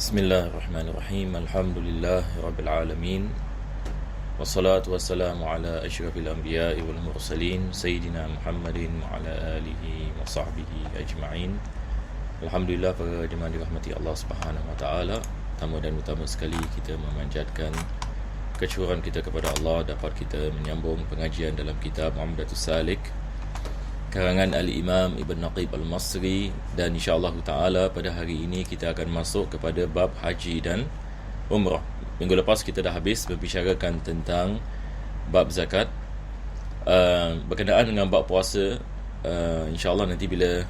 Bismillahirrahmanirrahim. Alhamdulillahirabbil alamin. Wassalatu wassalamu ala asyrafil anbiya'i wal mursalin sayyidina Muhammadin wa ala alihi wa sahbihi ajma'in. Alhamdulillah, para jemaah dirahmati Allah Subhanahu wa taala. Pertama dan utama sekali kita memanjatkan kesyukuran kita kepada Allah dapat kita menyambung pengajian dalam kitab Umdatus Salik karangan Al-Imam Ibn Naqib Al-Masri, dan insya-Allah taala pada hari ini kita akan masuk kepada bab haji dan umrah. Minggu lepas kita dah habis membicarakan tentang bab zakat. Berkenaan dengan bab puasa, insya-Allah nanti bila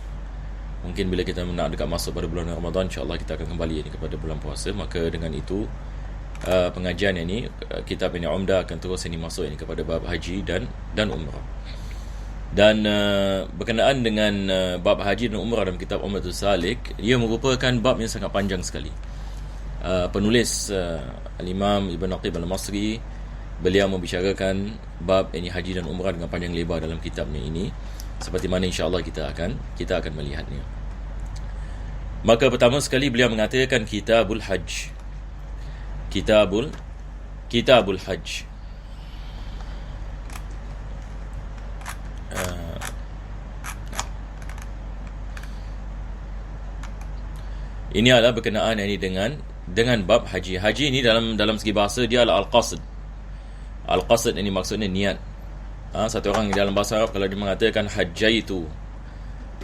kita nak dekat masuk pada bulan Ramadan, insya-Allah kita akan kembali kepada bulan puasa. Maka dengan itu pengajian ini, kitab ini Umdah akan terus masuk kepada bab haji dan umrah. Dan berkenaan dengan bab haji dan umrah dalam kitab Umdatus Salik, ia merupakan bab yang sangat panjang sekali. Penulis Al-Imam Ibn Naqib Al-Masri, beliau membicarakan bab ini haji dan umrah dengan panjang lebar dalam kitabnya ini, seperti mana insya-Allah kita akan melihatnya. Maka pertama sekali beliau mengatakan Kitabul Hajj. Kitabul Hajj. Ini adalah berkenaan ini dengan bab haji. Haji ini dalam segi bahasa dia adalah al-qasd. Al-qasd ini maksudnya niat. Satu orang dalam bahasa Arab kalau dia mengatakan hajjaitu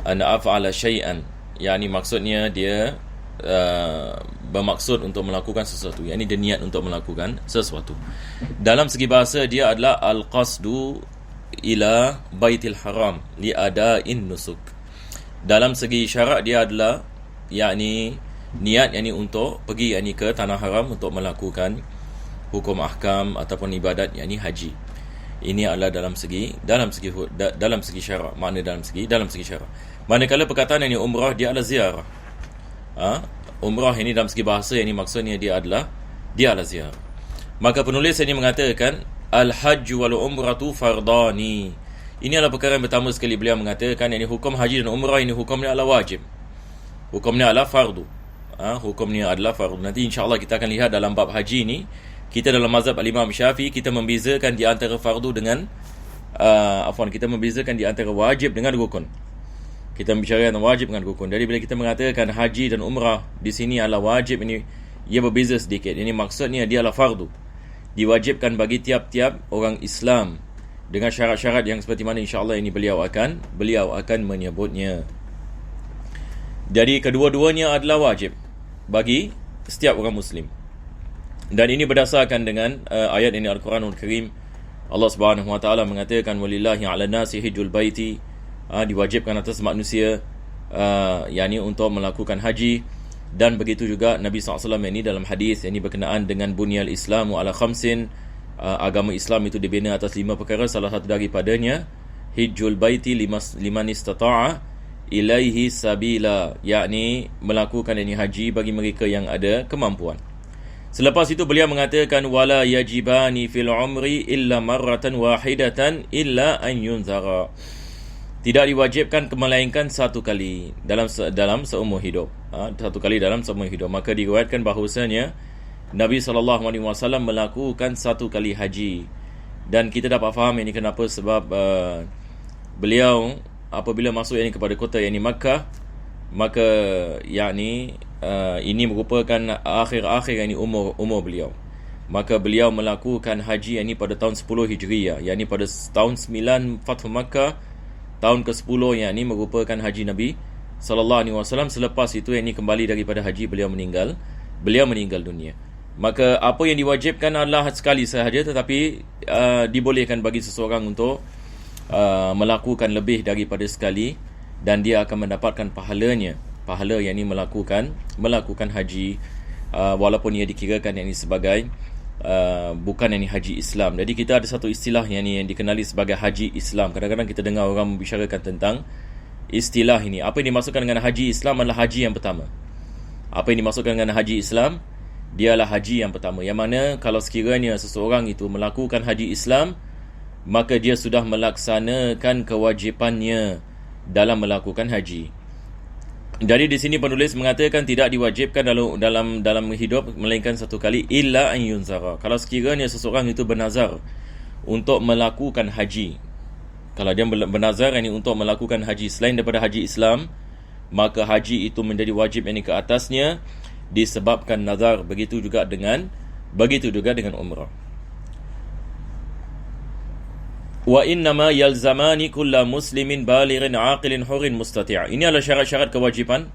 an af'ala syai'an, yakni maksudnya dia bermaksud untuk melakukan sesuatu, yakni dia niat untuk melakukan sesuatu. Dalam segi bahasa dia adalah al-qasdu ila baitil haram li ada'in nusuk. Dalam segi syarak dia adalah yakni niat untuk pergi ke tanah haram untuk melakukan hukum ahkam ataupun ibadat yakni haji. Ini adalah dalam segi syarak. Makna dalam segi syarak. Manakala perkataan umrah dia adalah ziarah. Umrah ini dalam segi bahasa maksudnya dia adalah ziarah. Maka penulis ini mengatakan al-hajj wal umratu fardani. Ini adalah perkara yang pertama sekali beliau mengatakan hukum haji dan umrah ini hukumnya adalah wajib. Hukumnya adalah fardu. Hukumnya adalah fardu. Nanti insya-Allah kita akan lihat dalam bab haji ini, kita dalam mazhab Al-Imam Syafi'i kita membezakan di antara fardu dengan kita membezakan di antara wajib dengan rukun. Kita membicarakan wajib dengan rukun. Jadi bila kita mengatakan haji dan umrah di sini adalah wajib, ini ia berbeza sedikit. Ini maksudnya dia adalah fardu. Diwajibkan bagi tiap-tiap orang Islam dengan syarat-syarat yang seperti mana insya-Allah ini beliau akan menyebutnya. Jadi kedua-duanya adalah wajib bagi setiap orang Muslim. Dan ini berdasarkan dengan ayat ini Al-Quranul Karim. Allah Subhanahu wa taala mengatakan walillahi 'alan nasi hajjul baiti, diwajibkan atas manusia yakni untuk melakukan haji. Dan begitu juga Nabi SAW ini dalam hadis ini berkenaan dengan bunyal Islamu ala khamsin, agama Islam itu dibina atas 5 perkara. Salah satu daripadanya hajjul baiti liman istata'a ilaihi sabila, yakni melakukan haji bagi mereka yang ada kemampuan. Selepas itu beliau mengatakan wala yajibani fil umri illa marratan wahidatan illa an yunzara. Tidak diwajibkan melainkan satu kali dalam seumur hidup. Satu kali dalam seumur hidup. Maka diriwayatkan bahawasanya Nabi SAW melakukan satu kali haji. Dan kita dapat faham ini kenapa, sebab beliau apabila masuk kepada kota Makkah, maka ini merupakan akhir-akhir umur beliau. Maka beliau melakukan haji pada tahun 10 Hijriyah, pada tahun 9 Fathu Makkah, tahun ke-10 merupakan haji Nabi sallallahu alaihi wasallam. Selepas itu kembali daripada haji beliau meninggal dunia. Maka apa yang diwajibkan adalah sekali sahaja, tetapi dibolehkan bagi seseorang untuk melakukan lebih daripada sekali, dan dia akan mendapatkan pahala melakukan haji, walaupun ia dikirakan sebagai bukan haji Islam. Jadi kita ada satu istilah yang dikenali sebagai haji Islam. Kadang-kadang kita dengar orang membicarakan tentang istilah ini. Apa yang dimaksudkan dengan haji Islam adalah haji yang pertama. Apa yang dimaksudkan dengan haji Islam? Dia adalah haji yang pertama, yang mana kalau sekiranya seseorang itu melakukan haji Islam, maka dia sudah melaksanakan kewajipannya dalam melakukan haji. Jadi di sini penulis mengatakan tidak diwajibkan dalam hidup melainkan satu kali illa an yunzara. Kalau sekiranya seseorang itu bernazar untuk melakukan haji, kalau dia bernazar ini untuk melakukan haji selain daripada haji Islam, maka haji itu menjadi wajib ini ke atasnya disebabkan nazar. Begitu juga dengan umrah. Wa innama yalzamani kulla muslimin balighin aqilin hurin mustati'. Ini adalah syarat-syarat kewajipan.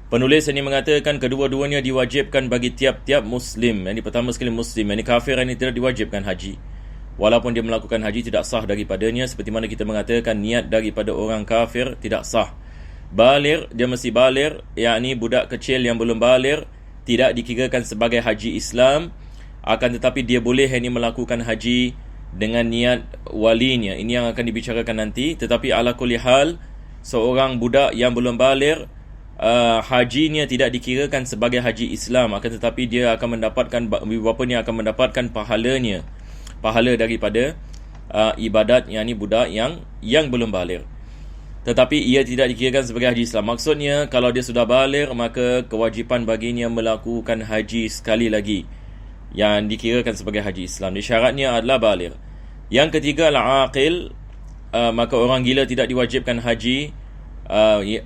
Penulis ini mengatakan kedua-duanya diwajibkan bagi tiap-tiap muslim. Yang pertama sekali muslim, yang kafir ini tidak diwajibkan haji. Walaupun dia melakukan haji tidak sah daripadanya, seperti mana kita mengatakan niat daripada orang kafir tidak sah. Baligh, dia mesti baligh, yakni budak kecil yang belum baligh tidak dikirakan sebagai haji Islam, akan tetapi dia boleh ini melakukan haji dengan niat walinya. Ini yang akan dibicarakan nanti. Tetapi ala kulli hal, seorang budak yang belum baligh, hajinya tidak dikirakan sebagai haji Islam, akan tetapi dia akan mendapatkan, bapanya akan mendapatkan pahala daripada ibadat, yakni budak yang belum baligh. Tetapi ia tidak dikirakan sebagai haji Islam. Maksudnya kalau dia sudah baligh, maka kewajipan baginya melakukan haji sekali lagi yang dikirakan sebagai haji Islam. Syaratnya adalah baligh. Yang ketiga adalah aqil. Maka orang gila tidak diwajibkan haji.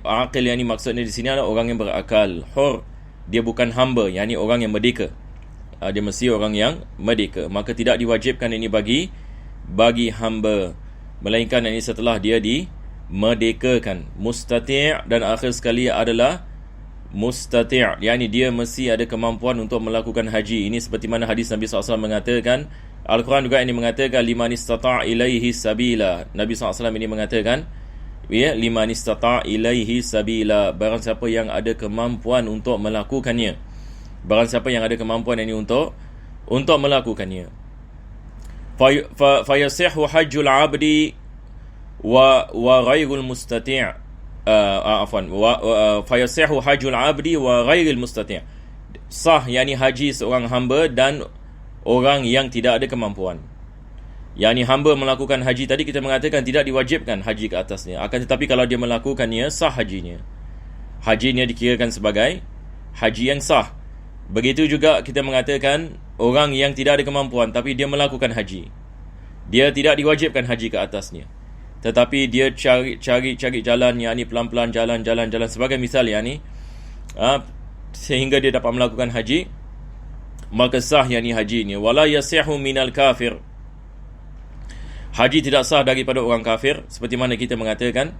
Aqil yang ini maksudnya di sini adalah orang yang berakal. Hur, dia bukan hamba, yang ini orang yang merdeka. Dia mesti orang yang merdeka. Maka tidak diwajibkan ini bagi hamba, melainkan ini setelah dia dimerdekakan. Mustati' dan akhir sekali adalah mustati', yakni dia mesti ada kemampuan untuk melakukan haji. Ini seperti mana hadis Nabi SAW mengatakan. Al-Quran juga ini mengatakan liman istata' ilaihi sabila. Nabi SAW ini mengatakan liman istata' ilaihi sabila, barang siapa yang ada kemampuan untuk melakukannya. Barang siapa yang ada kemampuan ini untuk melakukannya. Fayasihhu hajjul abdi wa ghairul mustati'. Fayasihhu hajjul abdi wa ghairil mustati'. Sah, yakni haji seorang hamba dan orang yang tidak ada kemampuan. Yakni hamba melakukan haji tadi kita mengatakan tidak diwajibkan haji ke atasnya, akan tetapi kalau dia melakukannya sah hajinya. Hajinya dikirakan sebagai haji yang sah. Begitu juga kita mengatakan orang yang tidak ada kemampuan tapi dia melakukan haji, dia tidak diwajibkan haji ke atasnya, tetapi dia cari jalan, yakni pelan-pelan jalan sebagai misal, yakni sehingga dia dapat melakukan haji, maka sah yakni hajinya. Wala yasihu minal kafir. Haji tidak sah daripada orang kafir, seperti mana kita mengatakan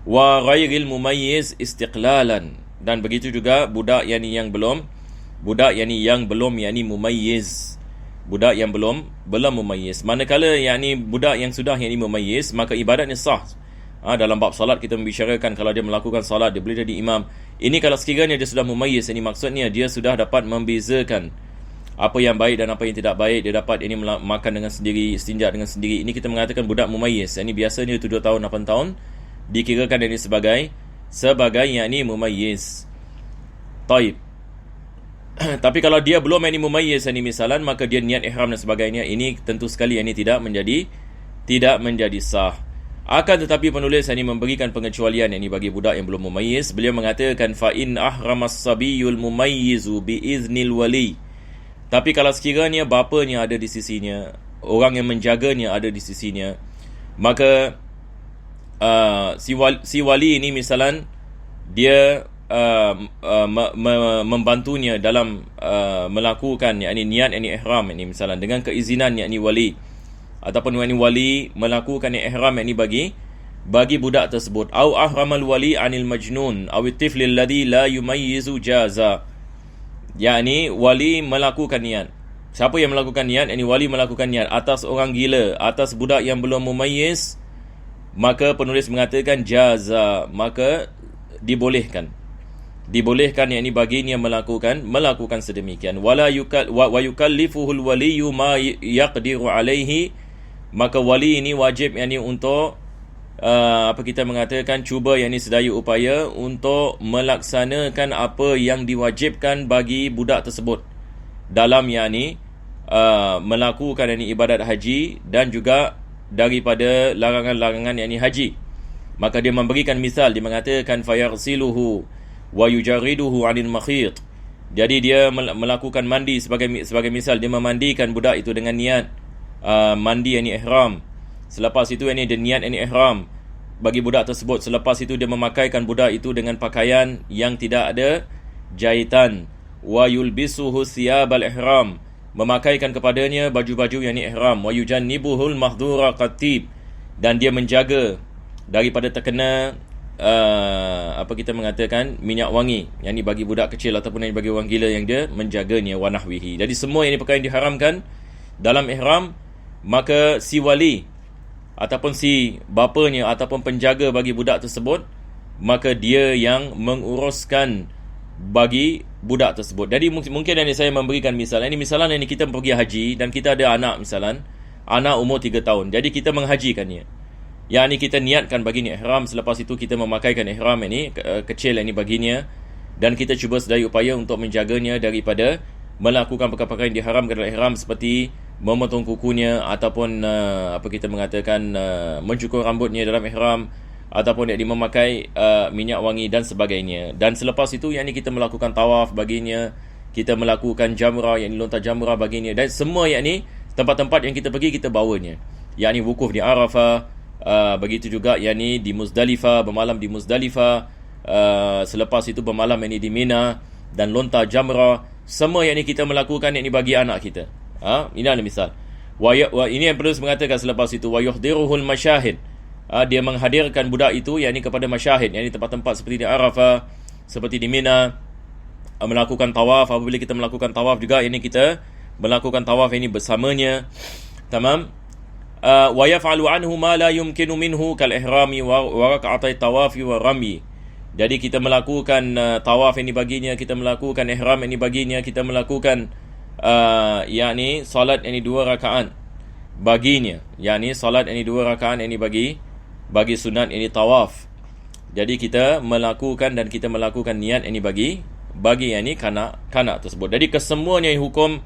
wa ghairil mumayyiz istiqlalan. Dan begitu juga budak yang belum mumayyiz. Budak yang belum mumayyiz. Manakala yakni budak yang sudah yakni mumayyiz, maka ibadatnya sah. Dalam bab salat kita membicarakan kalau dia melakukan salat dia boleh jadi imam. Ini kalau sekiranya dia sudah mumayyiz, ini maksudnya dia sudah dapat membezakan apa yang baik dan apa yang tidak baik. Dia dapat ini makan dengan sendiri, istinja dengan sendiri. Ini kita mengatakan budak mumayyiz. Ini biasanya 7 tahun 8 tahun dikirakan ini sebagai yakni mumayyiz. Taib. Tapi kalau dia belum ini mumayyiz ini misalan, maka dia niat ihram dan sebagainya, ini tentu sekali ini tidak menjadi sah. Akan tetapi penulis ini memberikan pengecualian ini bagi budak yang belum mumayyiz. Beliau mengatakan fa in ahramas sabiyul mumayyizu bi iznil wali. Tapi kalau sekiranya bapanya ada di sisinya, orang yang menjaganya ada di sisinya, maka si wali ini misalan dia membantunya dalam melakukan yakni niat yakni ihram ini misalan dengan keizinan yakni wali, ataupun yakni wali melakukan ihram yakni bagi budak tersebut. Au ahramal wali anil majnun aw at-tifl alladhi la yumayyizu jaza. Yakni wali melakukan niat. Siapa yang melakukan niat? Yakni wali melakukan niat atas orang gila, atas budak yang belum mumayyiz, maka penulis mengatakan jaza, maka dibolehkan yakni baginya melakukan sedemikian. Wala wa yukallifuhul waliyyu ma yaqdiru alaihi. Maka wali ini wajib yakni untuk kita mengatakan cuba yakni sedaya upaya untuk melaksanakan apa yang diwajibkan bagi budak tersebut dalam yakni melakukan yakni ibadat haji dan juga daripada larangan-larangan yakni haji. Maka dia memberikan misal, dia mengatakan fayarsiluhu wa yujarriduhu 'anil makhit. Jadi dia melakukan mandi sebagai misal, dia memandikan budak itu dengan niat mandi yang ihram. Selepas itu dia niat yang ihram bagi budak tersebut. Selepas itu dia memakaikan budak itu dengan pakaian yang tidak ada jahitan. Wa yulbisuhu thiyabal ihram, memakaikan kepadanya baju-baju yang ihram. Wa yujannibuhul mahdhura qatib, dan dia menjaga daripada terkena apa kita mengatakan minyak wangi, yang ni bagi budak kecil ataupun yang bagi orang gila, yang dia menjaganya wa nahwihi. Jadi semua yang perkara yang diharamkan dalam ihram, maka si wali ataupun si bapanya ataupun penjaga bagi budak tersebut, maka dia yang menguruskan bagi budak tersebut. Jadi mungkin ini saya memberikan misalan. Ini misalan, ini kita pergi haji dan kita ada anak, misalan anak umur 3 tahun. Jadi kita menghajikannya, yang ni kita niatkan baginya ihram. Selepas itu kita memakaikan ihram ini kecil ini baginya, dan kita cuba sedaya upaya untuk menjaganya daripada melakukan perkara-perkara yang diharamkan dalam ihram, seperti memotong kukunya ataupun apa kita mengatakan mencukur rambutnya dalam ihram, ataupun dia memakai minyak wangi dan sebagainya. Dan selepas itu yang ni kita melakukan tawaf baginya, kita melakukan jamrah, yang ni lontar jamrah baginya, dan semua yang ni tempat-tempat yang kita pergi kita bawanya, yang ni wukuf di Arafah. Begitu juga yang ni di Muzdalifah, bermalam di Muzdalifah. Selepas itu bermalam yang ni di Mina dan lontar jamrah. Semua yang ni kita melakukan yang ni bagi anak kita. Ini adalah misal. Ini yang perlu mengatakan selepas itu, wa yuhdiruhul masyahid, dia menghadirkan budak itu yang ni kepada masyahid, yang ni tempat-tempat seperti di Arafah, seperti di Mina, melakukan tawaf. Apabila kita melakukan tawaf juga, yang ni kita melakukan tawaf ini bersamanya. Tamam. Wa yaf'alu anhu ma la yumkinu minhu kal ihrami wa rak'atai tawafi wa rami. Jadi kita melakukan tawaf ini baginya, kita melakukan ihram ini baginya, kita melakukan yakni solat ini 2 rakaat baginya, yakni solat ini 2 rakaat ini bagi sunat ini tawaf. Jadi kita melakukan dan kita melakukan niat ini bagi yang ni kanak tersebut. Jadi kesemuanya hukum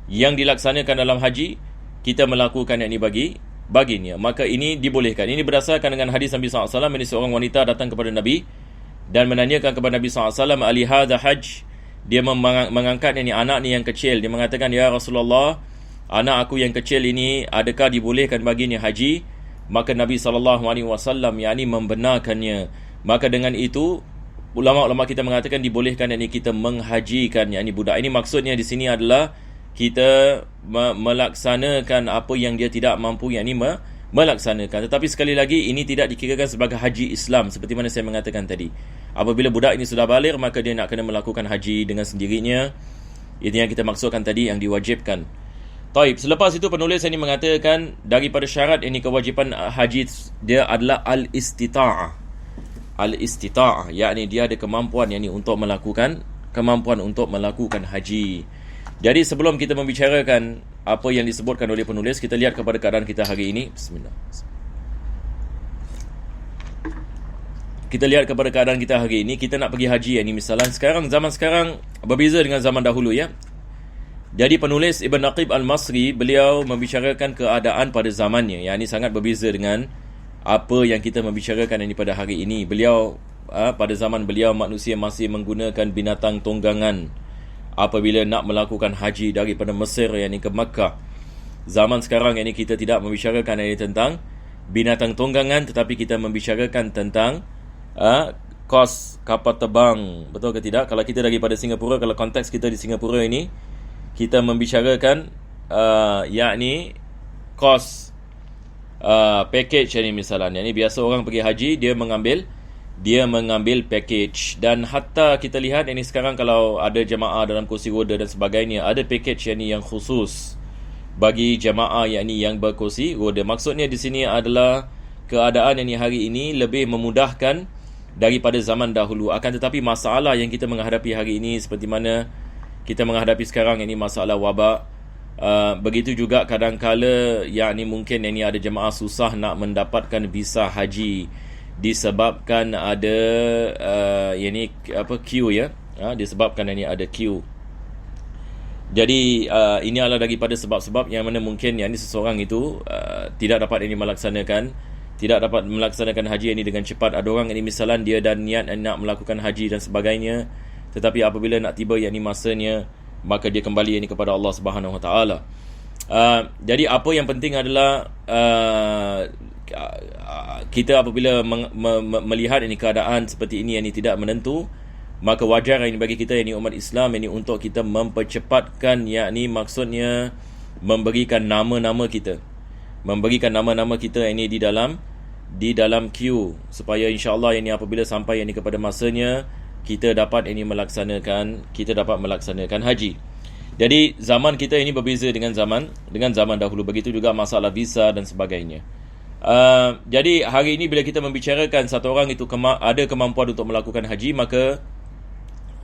yang dilaksanakan dalam haji, kita melakukan yang ini baginya, maka ini dibolehkan. Ini berdasarkan dengan hadis Nabi SAW. Ini seorang wanita datang kepada Nabi dan menanyakan kepada Nabi SAW, ali hadha hajj, dia mengangkat ini anak ni yang kecil. Dia mengatakan, ya Rasulullah, anak aku yang kecil ini adakah dibolehkan baginya haji? Maka Nabi SAW yakni membenarkannya. Maka dengan itu ulama-ulama kita mengatakan dibolehkan yakni kita menghajikan yakni budak. Ini maksudnya di sini adalah kita melaksanakan apa yang dia tidak mampu yakni melaksanakan. Tetapi sekali lagi, ini tidak dikirakan sebagai haji Islam, seperti mana saya mengatakan tadi. Apabila budak ini sudah baligh, maka dia nak kena melakukan haji dengan sendirinya. Itu yang kita maksudkan tadi, yang diwajibkan. Taib. Selepas itu penulis ini mengatakan daripada syarat ini kewajipan haji dia adalah al-istita'ah. Al-istita'ah, yakni dia ada kemampuan yakni untuk melakukan haji. Jadi sebelum kita membicarakan apa yang disebutkan oleh penulis, kita lihat kepada keadaan kita hari ini. Bismillah. Kita lihat kepada keadaan kita hari ini. Kita nak pergi haji ini misalnya zaman sekarang berbeza dengan zaman dahulu, ya. Jadi penulis Ibn Naqib Al-Masri, beliau membicarakan keadaan pada zamannya, yang ini sangat berbeza dengan apa yang kita membicarakan ini pada hari ini. Beliau pada zaman beliau, manusia masih menggunakan binatang tunggangan apabila nak melakukan haji daripada Mesir yang ini ke Makkah. Zaman sekarang ini kita tidak membicarakan ini tentang binatang tunggangan, tetapi kita membicarakan tentang kos kapal terbang. Betul ke tidak? Kalau kita daripada Singapura, kalau konteks kita di Singapura ini, kita membicarakan yakni kos package ini misalnya. Ini biasa orang pergi haji, dia mengambil package. Dan hatta kita lihat ini sekarang, kalau ada jemaah dalam kursi roda dan sebagainya, ada package yang khusus bagi jemaah yang berkursi roda. Maksudnya di sini adalah keadaan yang hari ini lebih memudahkan daripada zaman dahulu. Akan tetapi masalah yang kita menghadapi hari ini, seperti mana kita menghadapi sekarang ini masalah wabak, begitu juga kadang-kala mungkin ada jemaah susah nak mendapatkan visa haji disebabkan ada queue, ya. Disebabkan ada queue. Jadi ini adalah daripada sebab-sebab yang mana mungkin seseorang itu tidak dapat melaksanakan tidak dapat melaksanakan haji ini dengan cepat. Ada orang ini misalan dia dan niat nak melakukan haji dan sebagainya, tetapi apabila nak tiba yakni masanya, maka dia kembali ini kepada Allah Subhanahu Wa Taala. Jadi apa yang penting adalah kita apabila melihat ini keadaan seperti ini yang tidak menentu, maka wajar ini bagi kita ini umat Islam ini untuk kita mempercepatkan, yakni maksudnya memberikan nama-nama kita ini di dalam queue, supaya insya-Allah ini apabila sampai ini kepada masanya kita dapat melaksanakan haji. Jadi zaman kita ini berbeza dengan zaman dahulu. Begitu juga masalah visa dan sebagainya. Jadi hari ini bila kita membicarakan satu orang itu ada kemampuan untuk melakukan haji, maka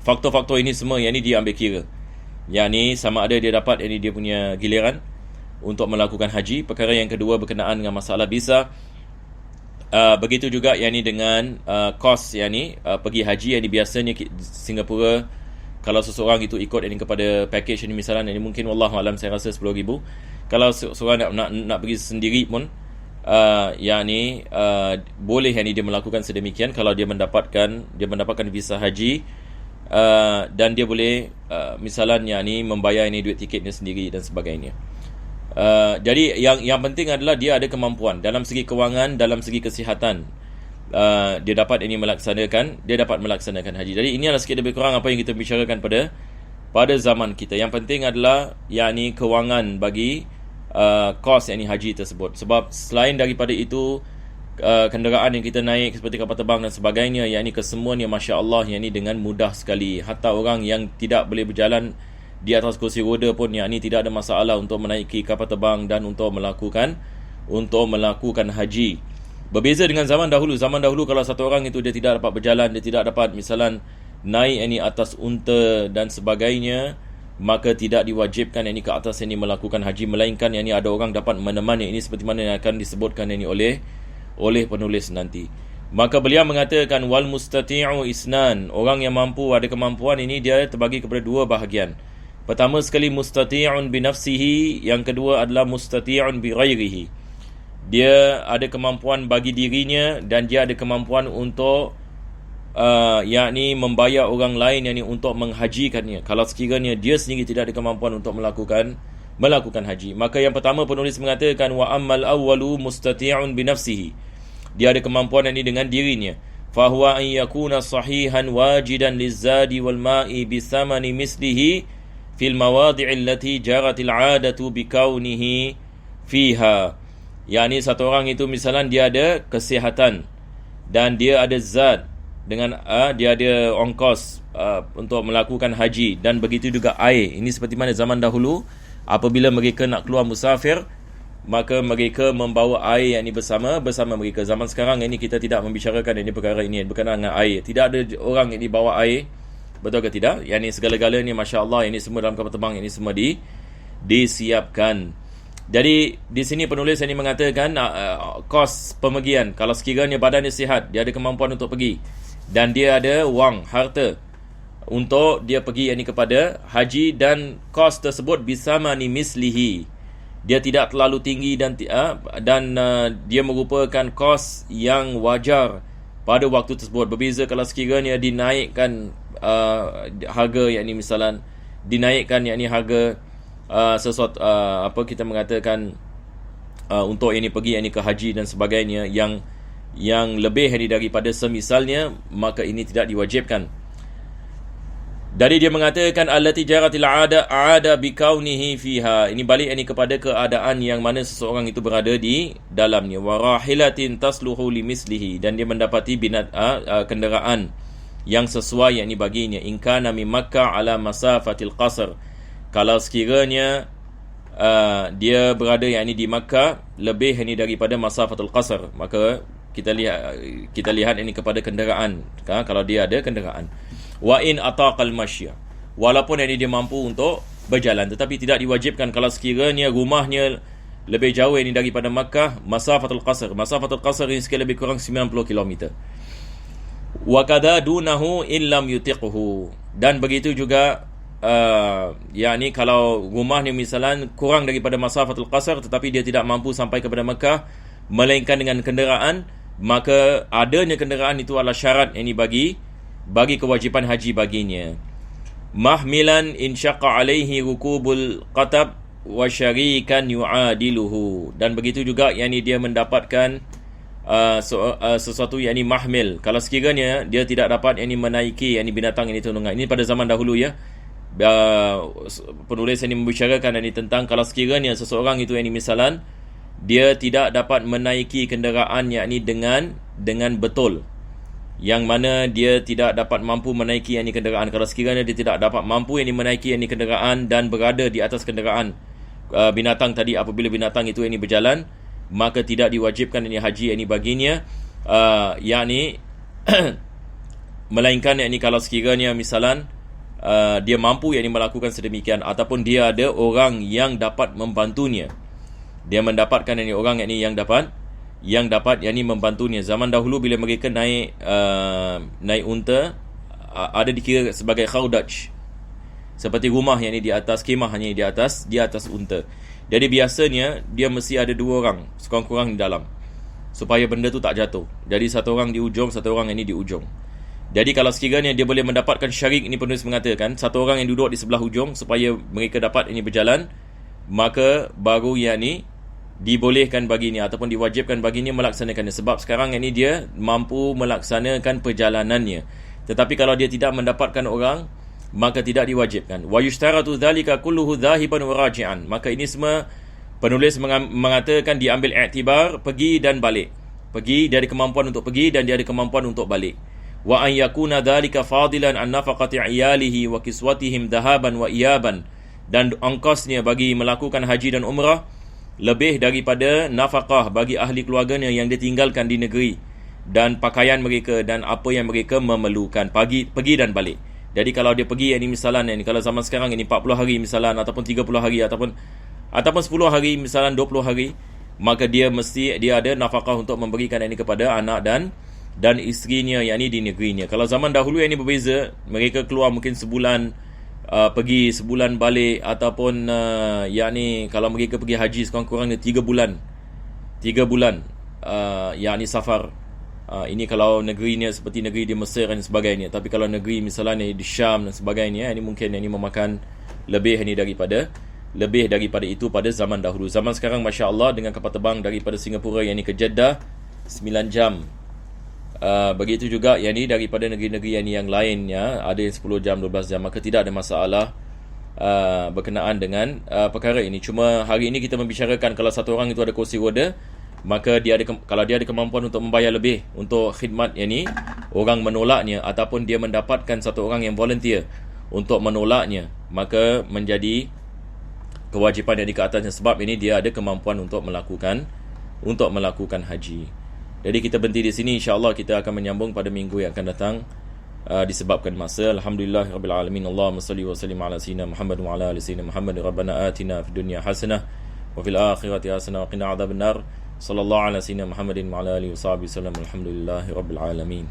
faktor-faktor ini semua yang ini dia ambil kira. Yang ni sama ada dia dapat ini dia punya giliran untuk melakukan haji. Perkara yang kedua berkenaan dengan masalah visa. Begitu juga yang ni dengan kos yang ni pergi haji yang ni biasanya Singapura, kalau seseorang itu ikut ini kepada package ini misalnya, ini mungkin wallahu alam saya rasa 10,000. Kalau seseorang nak pergi sendiri pun yang ni boleh yang ni dia melakukan sedemikian kalau dia mendapatkan visa haji. Dan dia boleh misalnya ni membayar ini duit tiketnya sendiri dan sebagainya. Jadi yang penting adalah dia ada kemampuan dalam segi kewangan, dalam segi kesihatan. Dia dapat melaksanakan haji. Jadi ini adalah sikit lebih kurang apa yang kita bicarakan pada zaman kita. Yang penting adalah yakni kewangan bagi kos yakni haji tersebut. Sebab selain daripada itu, kenderaan yang kita naik seperti kapal terbang dan sebagainya, yakni kesemuanya masya-Allah yakni dengan mudah sekali. Hatta orang yang tidak boleh berjalan di atas kursi roda pun yakni tidak ada masalah untuk menaiki kapal terbang dan untuk melakukan haji. Berbeza dengan zaman dahulu. Zaman dahulu kalau satu orang itu dia tidak dapat berjalan, dia tidak dapat misalan naik yakni atas unta dan sebagainya, maka tidak diwajibkan yakni ke atas yakni melakukan haji, melainkan yakni ada orang dapat menemani. Ini seperti mana yang akan disebutkan yakni oleh penulis nanti. Maka beliau mengatakan wal mustati'u isnan, orang yang mampu, ada kemampuan ini dia terbagi kepada dua bahagian. Pertama sekali mustati'un bi nafsihi, yang kedua adalah mustati'un bi ghairihi. Dia ada kemampuan bagi dirinya dan dia ada kemampuan untuk yakni membayar orang lain yakni untuk menghajikannya. Kalau sekiranya dia sendiri tidak ada kemampuan untuk melakukan haji, maka yang pertama penulis mengatakan wa ammal awwalu mustati'un bi nafsihi, dia ada kemampuan ini dengan dirinya. Fahuwa an yakuna sahihan wajidan lizzadi wal ma'i bi thamani mislihi fil mawadi'i allati jaratil 'adatu bi kaunihi fiha. Yani satu orang itu misalnya dia ada kesihatan dan dia ada zat dengan dia ada ongkos untuk melakukan haji, dan begitu juga air. Ini seperti mana zaman dahulu apabila mereka nak keluar musafir, maka mereka membawa air yang ini bersama mereka. Zaman sekarang ini kita tidak membicarakan ini perkara ini berkenaan dengan air. Tidak ada orang yang dibawa air, betul ke tidak? Yang ini segala-galanya masya-Allah, ini semua dalam kapal terbang, ini semua disiapkan. Jadi di sini penulis ini mengatakan kos pemergian, kalau sekiranya badannya sihat, dia ada kemampuan untuk pergi dan dia ada wang, harta untuk dia pergi ini kepada haji, dan kos tersebut bisamani mislihi, dia tidak terlalu tinggi dan dia merupakan kos yang wajar pada waktu tersebut. Berbeza kalau sekiranya dinaikkan harga, yakni misalan dinaikkan yakni harga sesuatu apa kita mengatakan untuk ini pergi ini ke haji dan sebagainya yang lebih daripada semisalnya, maka ini tidak diwajibkan. Dari dia mengatakan allati jaratil aada bi kaunihi fiha, ini balik ini kepada keadaan yang mana seseorang itu berada di dalamnya. Wa rahilatin tasluhu limislihi, dan dia mendapati kenderaan yang sesuai yakni baginya. In kana min Makkah ala masafatil qasr, kalau sekiranya dia berada yakni di Makkah lebih yakni daripada masafatul qasr, maka kita lihat ini kepada kenderaan, kalau dia ada kenderaan. Wa in ataqal masya, walaupun yang dia mampu untuk berjalan, tetapi tidak diwajibkan kalau sekiranya rumahnya lebih jauh ini daripada Makkah, masafatul qasr ini sekali lebih kurang 90 km. Wa kadha dunahu illam yutiqhu, dan begitu juga yakni kalau rumahnya misalan kurang daripada masafatul qasr tetapi dia tidak mampu sampai kepada Makkah, melainkan dengan kenderaan, maka adanya kenderaan itu adalah syarat ini bagi kewajipan haji baginya. Mahmilan in syaqqa alaihi rukubul qatab wa syarikan yu'adiluhu. Dan begitu juga dia mendapatkan sesuatu mahmil. Kalau sekiranya dia tidak dapat menaiki binatang ini tunggangan. Ini pada zaman dahulu ya. Penulis membicarakan tentang kalau sekiranya seseorang itu misalan dia tidak dapat menaiki kenderaan dengan betul, yang mana dia tidak dapat mampu menaiki kenderaan. Kalau sekiranya dia tidak dapat mampu menaiki kenderaan dan berada di atas kenderaan binatang tadi, apabila binatang itu berjalan, maka tidak diwajibkan haji baginya, melainkan kalau sekiranya misalan dia mampu melakukan sedemikian, ataupun dia ada orang yang dapat membantunya. Dia mendapatkan orang yang dapat membantunya. Zaman dahulu bila mereka naik unta, ada dikira sebagai khaudaj, seperti rumah di atas kemah, di atas unta. Jadi biasanya dia mesti ada 2 orang sekurang-kurang di dalam, supaya benda tu tak jatuh. Jadi satu orang di ujung, satu orang di ujung. Jadi kalau sekiranya dia boleh mendapatkan syarik, ini penulis mengatakan satu orang yang duduk di sebelah ujung supaya mereka dapat berjalan, maka baru dibolehkan baginya ataupun diwajibkan baginya melaksanakannya. Sebab sekarang dia mampu melaksanakan perjalanannya. Tetapi kalau dia tidak mendapatkan orang, maka tidak diwajibkan. Wa yushtaratu dzalika kulluhu dhahiban wa raji'an. Maka ini semua penulis mengatakan diambil iktibar pergi dan balik. Pergi, dia ada kemampuan untuk pergi, dan dia ada kemampuan untuk balik. Wa an yakuna dzalika fadilan an nafaqati iyalihi wa kiswatihim dhahaban wa iyaban. Dan ongkosnya bagi melakukan haji dan umrah lebih daripada nafkah bagi ahli keluarganya yang ditinggalkan di negeri, dan pakaian mereka dan apa yang mereka memerlukan, pergi dan balik. Jadi kalau dia pergi misalan kalau zaman sekarang 40 hari misalan, ataupun 30 hari, ataupun 10 hari misalan, 20 hari, maka dia ada nafkah untuk memberikan kepada anak dan isterinya di negerinya. Kalau zaman dahulu berbeza, mereka keluar mungkin sebulan pergi, sebulan balik, ataupun kalau mereka pergi haji sekurang-kurangnya 3 bulan safar. Ini kalau negerinya seperti negeri di Mesir dan sebagainya. Tapi kalau negeri misalnya di Syam dan sebagainya, ini mungkin memakan lebih daripada itu pada zaman dahulu. Zaman sekarang Masya Allah, dengan kapal terbang daripada Singapura ke Jeddah 9 jam. Begitu juga daripada negeri-negeri yang lainnya, ada yang 10 jam, 12 jam. Maka tidak ada masalah berkenaan dengan perkara ini. Cuma hari ini kita membicarakan kalau satu orang itu ada kursi roda, maka kalau dia ada kemampuan untuk membayar lebih untuk khidmat orang menolaknya, ataupun dia mendapatkan satu orang yang volunteer untuk menolaknya, maka menjadi kewajipan ke atasnya. Sebab dia ada kemampuan untuk melakukan haji. Jadi kita berhenti di sini. InsyaAllah kita akan menyambung pada minggu yang akan datang, disebabkan masa. Alhamdulillahirabbil alamin. Allahumma salli wa sallim ala sayyidina Muhammad wa ala ali sayyidina Muhammad. Rabbana atina fid dunya hasanah wa fil akhirati hasanah wa qina adzabannar. Sallallahu ala sayyidina Muhammadin wa ala alihi wa sahbihi wasallam. Alhamdulillahirabbil alamin.